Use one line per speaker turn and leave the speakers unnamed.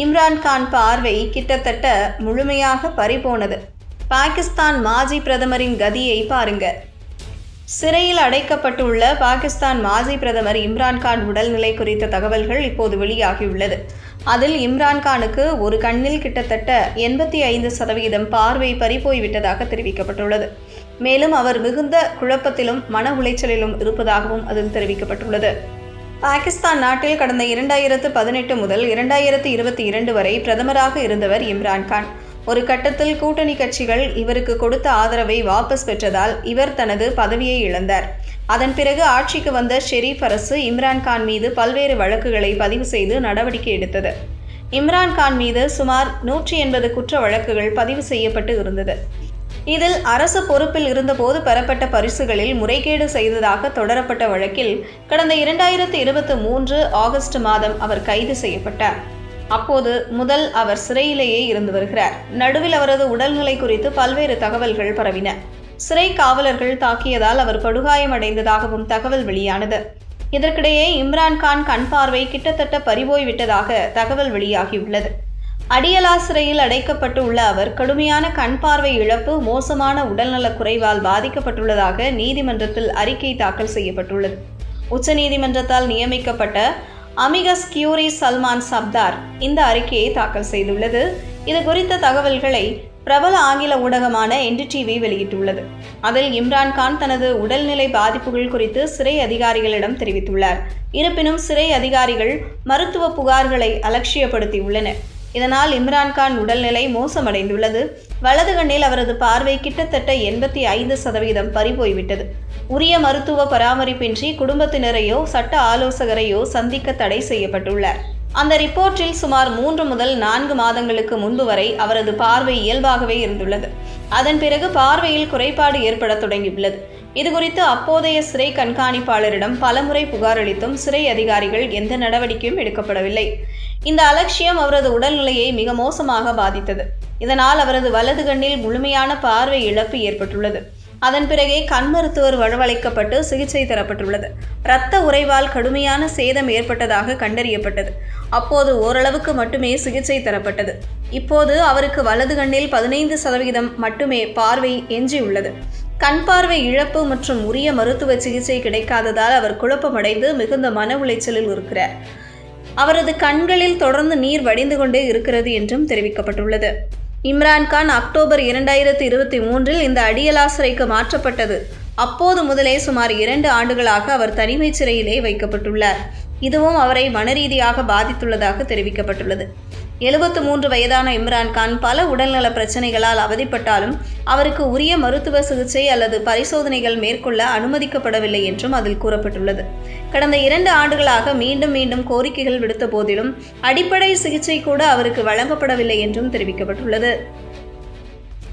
இம்ரான்கான் பார்வை கிட்டத்தட்ட முழுமையாக பறிபோனது. பாகிஸ்தான் மாஜி பிரதமரின் கதியை பாருங்க. சிறையில் அடைக்கப்பட்டுள்ள பாகிஸ்தான் மாஜி பிரதமர் இம்ரான்கான் உடல்நிலை குறித்த தகவல்கள் இப்போது வெளியாகியுள்ளது. அதில் இம்ரான்கானுக்கு ஒரு கண்ணில் கிட்டத்தட்ட 85% பார்வை பறிபோய்விட்டதாக தெரிவிக்கப்பட்டுள்ளது. மேலும் அவர் மிகுந்த குழப்பத்திலும் மன உளைச்சலிலும் இருப்பதாகவும் அதில் தெரிவிக்கப்பட்டுள்ளது. பாகிஸ்தான் நாட்டில் கடந்த 2018 முதல் 2022 வரை பிரதமராக இருந்தவர் இம்ரான்கான். ஒரு கட்டத்தில் கூட்டணி கட்சிகள் இவருக்கு கொடுத்த ஆதரவை வாபஸ் பெற்றதால் இவர் தனது பதவியை இழந்தார். அதன் பிறகு ஆட்சிக்கு வந்த ஷெரீப் அரசு இம்ரான்கான் மீது பல்வேறு வழக்குகளை பதிவு செய்து நடவடிக்கை எடுத்தது. இம்ரான்கான் மீது சுமார் 180 குற்ற வழக்குகள் பதிவு செய்யப்பட்டு இருந்தது. இதில் அரசு பொறுப்பில் இருந்தபோது பெறப்பட்ட பரிசுகளில் முறைகேடு செய்ததாக தொடரப்பட்ட வழக்கில் கடந்த 2023 ஆகஸ்ட் மாதம் அவர் கைது செய்யப்பட்டார். அப்போது முதல் அவர் சிறையிலேயே இருந்து வருகிறார். நடுவில் அவரது உடல்நிலை குறித்து பல்வேறு தகவல்கள் பரவின. சிறை காவலர்கள் தாக்கியதால் அவர் படுகாயமடைந்ததாகவும் தகவல் வெளியானது. இதற்கிடையே இம்ரான்கான் கண் பார்வை கிட்டத்தட்ட பறிபோய்விட்டதாக தகவல் வெளியாகியுள்ளது. அடியலா சிறையில் அடைக்கப்பட்டு உள்ள அவர் கடுமையான கண் பார்வை இழப்பு, மோசமான உடல்நலக் குறைவால் பாதிக்கப்பட்டுள்ளதாக நீதிமன்றத்தில் அறிக்கை தாக்கல் செய்யப்பட்டுள்ளது. உச்சநீதிமன்றத்தால் நியமிக்கப்பட்ட அமிகஸ் கியூரி சல்மான் சப்தார் இந்த அறிக்கையை தாக்கல் செய்துள்ளது. இது குறித்த தகவல்களை பிரபல ஆங்கில ஊடகமான NDTV வெளியிட்டுள்ளது. அதில் இம்ரான்கான் தனது உடல்நிலை பாதிப்புகள் குறித்து சிறை அதிகாரிகளிடம் தெரிவித்துள்ளார். இருப்பினும் சிறை அதிகாரிகள் மருத்துவ புகார்களை அலட்சியப்படுத்தியுள்ளனர். இதனால் இம்ரான்கான் உடல்நிலை மோசமடைந்துள்ளது. வலது கண்ணில் அவரது பார்வை கிட்டத்தட்ட 85% பறிபோய்விட்டது. உரிய மருத்துவ பராமரிப்பின்றி குடும்பத்தினரையோ சட்ட ஆலோசகரையோ சந்திக்க தடை செய்யப்பட்டுள்ளார். அந்த ரிப்போர்ட்டில் சுமார் 3 முதல் 4 மாதங்களுக்கு முன்பு வரை அவரது பார்வை இயல்பாகவே இருந்துள்ளது. அதன் பிறகு பார்வையில் குறைபாடு ஏற்பட தொடங்கியுள்ளது. இதுகுறித்து அப்போதைய சிறை கண்காணிப்பாளரிடம் பலமுறை புகார் அளித்தும் சிறை அதிகாரிகள் எந்த நடவடிக்கையும் எடுக்கப்படவில்லை. இந்த அலட்சியம் அவரது உடல்நிலையை மிக மோசமாக பாதித்தது. இதனால் அவரது வலது கண்ணில் முழுமையான பார்வை இழப்பு ஏற்பட்டுள்ளது. அதன் பிறகே கண் மருத்துவர் வரவழைக்கப்பட்டு சிகிச்சை தரப்பட்டுள்ளது. இரத்த உறைவால் கடுமையான சேதம் ஏற்பட்டதாக கண்டறியப்பட்டது. அப்போது ஓரளவுக்கு மட்டுமே சிகிச்சை தரப்பட்டது. இப்போது அவருக்கு வலது கண்ணில் 15% மட்டுமே பார்வை எஞ்சியுள்ளது. கண் பார்வை இழப்பு மற்றும் உரிய மருத்துவ சிகிச்சை கிடைக்காததால் அவர் குழப்பமடைந்து மிகுந்த மன உளைச்சலில் இருக்கிறார். அவரது கண்களில் தொடர்ந்து நீர் வடிந்து கொண்டே இருக்கிறது என்றும் தெரிவிக்கப்பட்டுள்ளது. இம்ரான்கான் அக்டோபர் 2023 இந்த அடியலா சிறைக்கு மாற்றப்பட்டது. அப்போது முதலே சுமார் 2 ஆண்டுகளாக அவர் தனிமை சிறையிலே வைக்கப்பட்டுள்ளார். இதுவும் அவரை மனரீதியாக பாதித்துள்ளதாக தெரிவிக்கப்பட்டுள்ளது. 73 வயதான இம்ரான்கான் பல உடல்நல பிரச்சனைகளால் அவதிப்பட்டாலும் அவருக்கு உரிய மருத்துவ சிகிச்சை அல்லது பரிசோதனைகள் மேற்கொள்ள அனுமதிக்கப்படவில்லை என்றும் அதில் கூறப்பட்டுள்ளது. கடந்த 2 ஆண்டுகளாக மீண்டும் கோரிக்கைகள் விடுத்த போதிலும் அடிப்படை சிகிச்சை கூட அவருக்கு வழங்கப்படவில்லை என்றும் தெரிவிக்கப்பட்டுள்ளது.